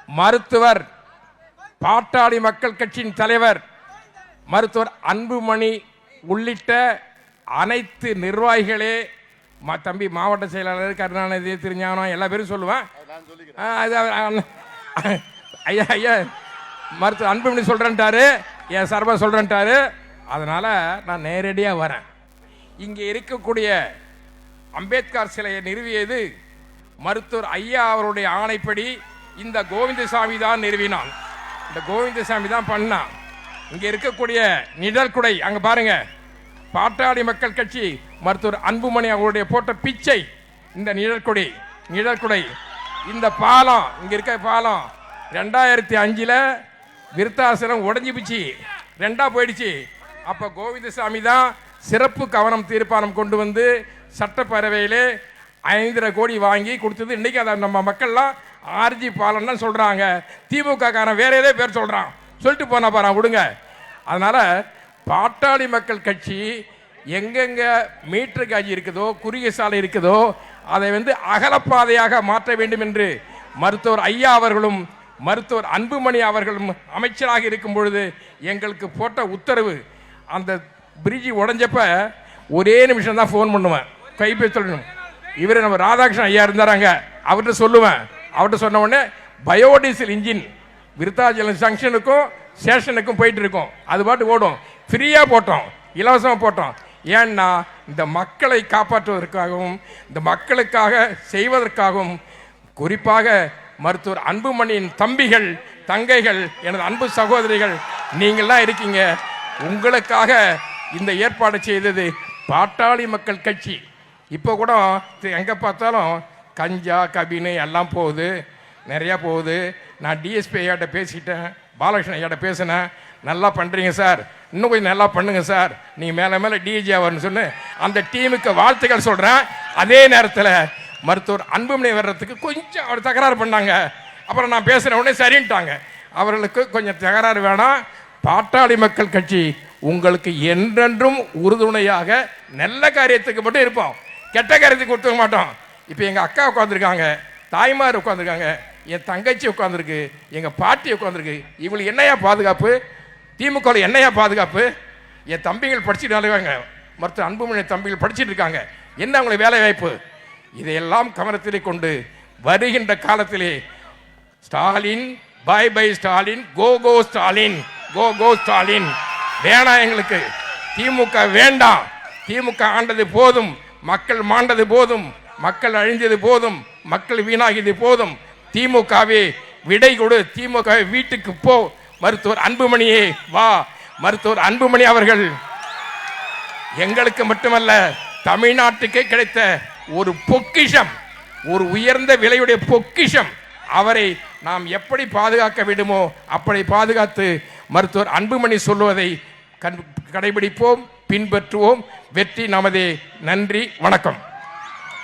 மருத்துவர் பாட்டாளி மக்கள் கட்சியின் தலைவர் மருத்துவர் அன்புமணி உள்ளிட்ட அனைத்து நிர்வாகிகளே, தம்பி மாவட்ட செயலாளர் கருணாநிதி திருஞானம் எல்லா பேரும் சொல்லுவேன். ஐயா ஐயா மருத்துவர் அன்புமணி சொல்றேன்ட்டாரு, என் சார்பாக சொல்றேன்ட்டாரு. அதனால நான் நேரடியாக வரேன். இங்கே இருக்கக்கூடிய அம்பேத்கர் சிலையை நிறுவியது மருத்துவர் ஐயா அவருடைய ஆணைப்படி இந்த கோவிந்தசாமி தான் நிறுவினான். இந்த கோவிந்தசாமி தான் பண்ணான். இங்கே இருக்கக்கூடிய நிழற்குடை அங்கே பாருங்க, பாட்டாளி மக்கள் கட்சி மருத்துவர் அன்புமணி அவருடைய போட்ட பிச்சை இந்த நிழற்குடை. இந்த பாலம், இங்கே இருக்க பாலம் 2005 விருத்தாசலம் உடஞ்சி பிச்சு 2ஆ போயிடுச்சு. அப்போ கோவிந்தசாமி தான் சிறப்பு கவனம் தீர்ப்பானம் கொண்டு வந்து சட்டப்பேரவையிலே 5.5 கோடி வாங்கி கொடுத்தது. இன்னைக்கு அதை நம்ம மக்கள்லாம் ஆர்ஜி பாலம் தான் சொல்றாங்க. திமுக காரன் வேற ஏதோ பேர் சொல்றான், சொல்லிட்டு போனா பாரு விடுங்க. அதனால பாட்டாளி மக்கள் கட்சி எங்கெங்க மீட்டர் காஜி இருக்குதோ, குறுகிய சாலை இருக்குதோ, அதை அகலப்பாதையாக மாற்ற வேண்டும் என்று மருத்துவர் ஐயா அவர்களும் மருத்துவர் அன்புமணி அவர்களும் அமைச்சராக இருக்கும் பொழுது எங்களுக்கு போட்ட உத்தரவு. அந்த பிரிட்ஜி உடஞ்சப்ப ஒரே நிமிஷம் தான் ஃபோன் பண்ணுவேன், கைபேசி சொல்லணும். இவர் நம்ம ராதாகிருஷ்ணன் ஐயா இருந்தாராங்க, அவர்கிட்ட சொல்லுவேன். அவர்கிட்ட சொன்ன உடனே பயோடீசல் இன்ஜின் விருத்தாச்சலம் ஜங்ஷனுக்கும் ஸ்டேஷனுக்கும் போயிட்டு இருக்கோம். அது பாட்டு ஓடும். ஃப்ரீயாக போட்டோம், இலவசமாக போட்டோம். ஏன்னா இந்த மக்களை காப்பாற்றுவதற்காகவும் இந்த மக்களுக்காக செய்வதற்காகவும், குறிப்பாக மருத்துவர் அன்புமணியின் தம்பிகள் தங்கைகள் எனது அன்பு சகோதரிகள் நீங்கள்லாம் இருக்கீங்க. உங்களுக்காக இந்த ஏற்பாடு செய்தது பாட்டாளி மக்கள் கட்சி. இப்போ கூட எங்கே பார்த்தாலும் கஞ்சா கபினு எல்லாம் போகுது, நிறையா போகுது. நான் டிஎஸ்பி ஐயாட்ட பேசிக்கிட்டேன், பாலகிருஷ்ணன் ஐயாட்ட பேசினேன். நல்லா பண்ணுறீங்க சார், இன்னும் கொஞ்சம் நல்லா பண்ணுங்க சார், நீங்கள் மேலே மேலே டிஜி ஆவர்னு சொன்னு அந்த டீமுக்கு வாழ்த்துக்கள் சொல்கிறேன். அதே நேரத்தில் மருத்துவர் அன்புமணி வர்றதுக்கு கொஞ்சம் அவர் தகராறு பண்ணாங்க. அப்புறம் நான் பேசுகிற உடனே சரின்ட்டாங்க. அவர்களுக்கு கொஞ்சம் தகராறு வேணாம். பாட்டாளி மக்கள் கட்சி உங்களுக்கு என்றென்றும் உறுதுணையாக நல்ல காரியத்துக்கு மட்டும் இருப்போம், கெட்ட காரியத்துக்கு கொடுத்துக்க மாட்டோம். இப்போ எங்கள் அக்கா உட்காந்துருக்காங்க, தாய்மார் உட்காந்துருக்காங்க, என் தங்கச்சி உட்காந்துருக்கு, எங்கள் பாட்டி உட்காந்துருக்கு. இவங்களுக்கு என்னையா பாதுகாப்பு? திமுக என்னையா பாதுகாப்பு? என் தம்பிகள் படிச்சுட்டு இருக்காங்க, மருத்துவ அன்புமணி தம்பிகள் படிச்சுட்டு இருக்காங்க, என்ன அவங்களுக்கு வேலை வாய்ப்பு? இதையெல்லாம் கவனத்திலே கொண்டு வருகின்ற காலத்திலே ஸ்டாலின் பை பை ஸ்டாலின், கோ கோ ஸ்டாலின், கோ கோ ஸ்டாலின் வேணாம் எங்களுக்கு. திமுக வேண்டாம். திமுக ஆண்டது போதும், மக்கள் மாண்டது போதும், மக்கள் அழிந்தது போதும், மக்கள் வீணாகியது போதும். திமுகவே விடை கொடு, திமுக வீட்டுக்கு போ. மருத்துவர் அன்புமணியே வா. மருத்துவர் அன்புமணி அவர்கள் எங்களுக்கு மட்டுமல்ல தமிழ்நாட்டுக்கே கிடைத்த ஒரு பொக்கிஷம், ஒரு உயர்ந்த விலையுடைய பொக்கிஷம். அவரை நாம் எப்படி பாதுகாக்க வேண்டுமோ அப்படி பாதுகாத்து மருத்துவர் அன்புமணி சொல்லுவதை கடைபிடிப்போம், பின்பற்றுவோம். வெற்றி நமதே. நன்றி, வணக்கம்.